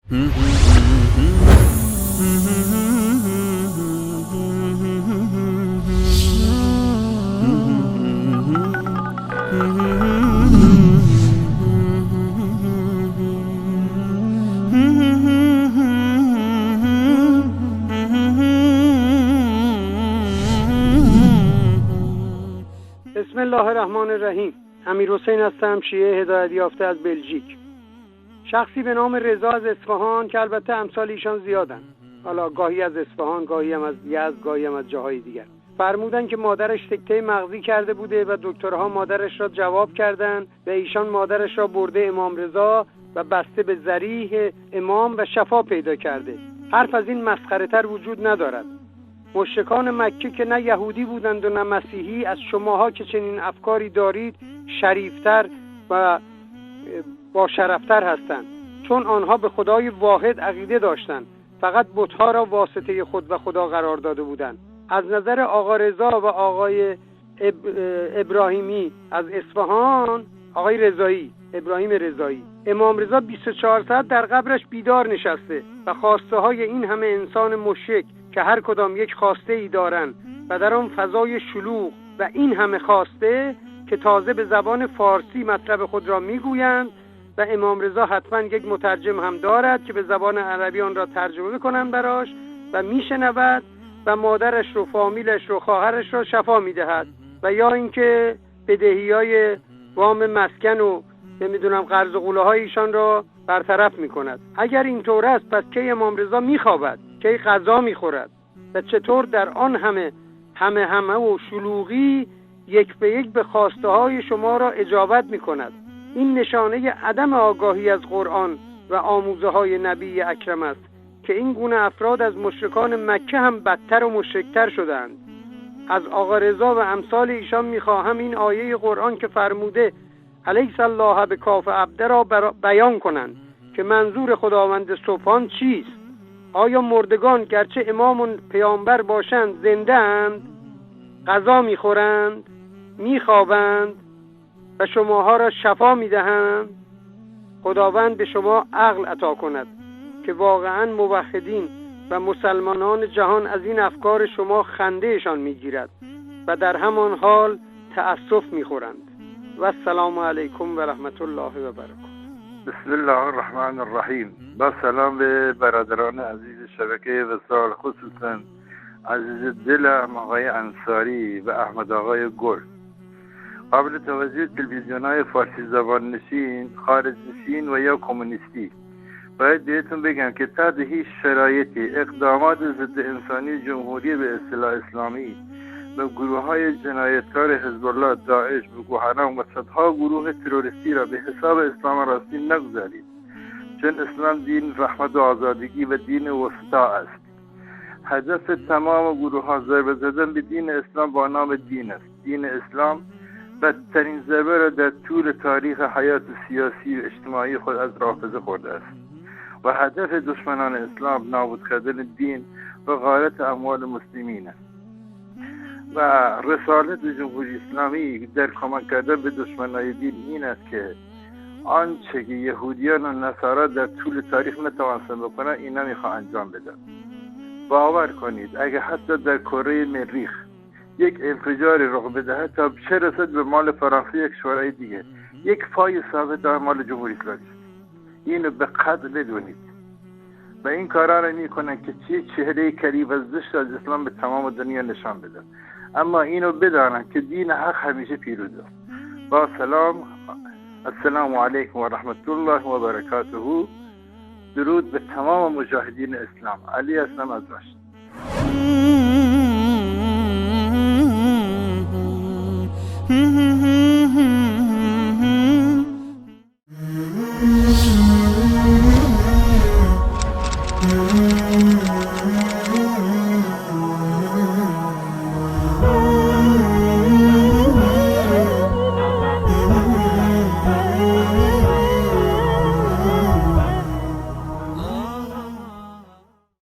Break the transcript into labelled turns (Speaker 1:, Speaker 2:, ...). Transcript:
Speaker 1: بسم الله الرحمن الرحیم. امیرحسین هستم، شیعه هدایت یافته از بلژیک. شخصی به نام رضا از اصفهان که البته امثال ایشان زیادن، حالا گاهی از اصفهان، گاهی هم از یزد، گاهی هم از جاهای دیگر، فرمودن که مادرش سکته مغزی کرده بوده و دکترها مادرش را جواب کردند و ایشان مادرش را برده امام رضا و بسته به ذریح امام و شفا پیدا کرده. حرف از این مسخره تر وجود ندارد. مشرکان مکه که نه یهودی بودند و نه مسیحی، از شماها که چنین افکاری دارید شریفتر و با شرفتر هستند، چون آنها به خدای واحد عقیده داشتند، فقط بت‌ها را واسطه خود و خدا قرار داده بودند. از نظر آقا رضا و آقای ابراهیمی از اصفهان، آقای رضایی، ابراهیم رضایی، امام رضا 24 ساعت در قبرش بیدار نشسته و خواسته های این همه انسان مشرک که هر کدام یک خواسته ای دارن و در آن فضای شلوغ و این همه خواسته که تازه به زبان فارسی مطلب خود را میگویند و امام رضا حتما یک مترجم هم دارد که به زبان عربی آن را ترجمه کنند براش و میشنود و مادرش رو، فامیلش رو، خواهرش رو شفا میدهد و یا اینکه بدهیای وام مسکن و نمیدونم قرض و قوله های ایشان را برطرف میکند. اگر اینطور است پس کی امام رضا میخوابد، کی غذا میخورد و چطور در آن همه و شلوغی یک به یک به خواسته های شما را اجابت میکند؟ این نشانه عدم آگاهی از قرآن و آموزه های نبی اکرم است که این گونه افراد از مشرکان مکه هم بدتر و مشرکتر شدند. از آقا رضا و امثال ایشان میخواهم این آیه قرآن که فرموده الیس الله بکاف عبده را بیان کنند که منظور خداوند سبحان چیست. آیا مردگان گرچه امام و پیامبر باشند زنده اند، غذا میخورند، میخوابند و شماها را شفا میدهند؟ خداوند به شما عقل عطا کند که واقعا موحدین و مسلمانان جهان از این افکار شما خندهشان میگیرد و در همان حال تأسف میخورند. و السلام علیکم و رحمت الله و برکاته.
Speaker 2: بسم الله الرحمن الرحیم. با سلام به برادران عزیز شبکه وصال، خصوصا عزیز دلم آقای انصاری و احمد آقای گل. قابل توجه تلویزیون‌های فارسی زبان نشین، خارج نشین و یا کمونیستی، باید بهتون بگم که تحت هیچ شرایطی اقدامات ضد انسانی جمهوری به اصطلاح اسلامی و گروه‌های جنایتکار حزب الله، داعش، بوکو حرام و صدها گروه تروریستی را به حساب اسلام راستی نگذارید، چون اسلام دین رحمت و آزادگی و دین وسطا است. هدف تمام گروه‌ها ضربه زدن به دین اسلام با نام دین است. دین اسلام بدترین ضربه را در طول تاریخ حیات سیاسی و اجتماعی خود از رافضه خورده است و هدف دشمنان اسلام نابود کردن دین و غارت اموال مسلمین است و رسالت جمهوری اسلامی در کمک کردن به دشمنان دین این است که آنچه که یهودیان و نصارا در طول تاریخ نتوانستند بکنن اینا میخوان انجام بدن. باور کنید اگه حتی در کره مریخ یک انفجاری رخ بدهد تا چه رسد به مال فرانسه یک کشورهای دیگه، یک پای ثابت در مال جمهوری اسلامی است. اینو به قدر بدونید و این کارا رو میکنن که چهره کریب و زشت از اسلام به تمام دنیا نشان بدن. اما اینو بدانن که دین حق همیشه پیروز است. با سلام، السلام علیکم و رحمت الله و برکاته. درود به تمام مجاهدین اسلام. علی هستم از رشت.
Speaker 3: Mm-hmm.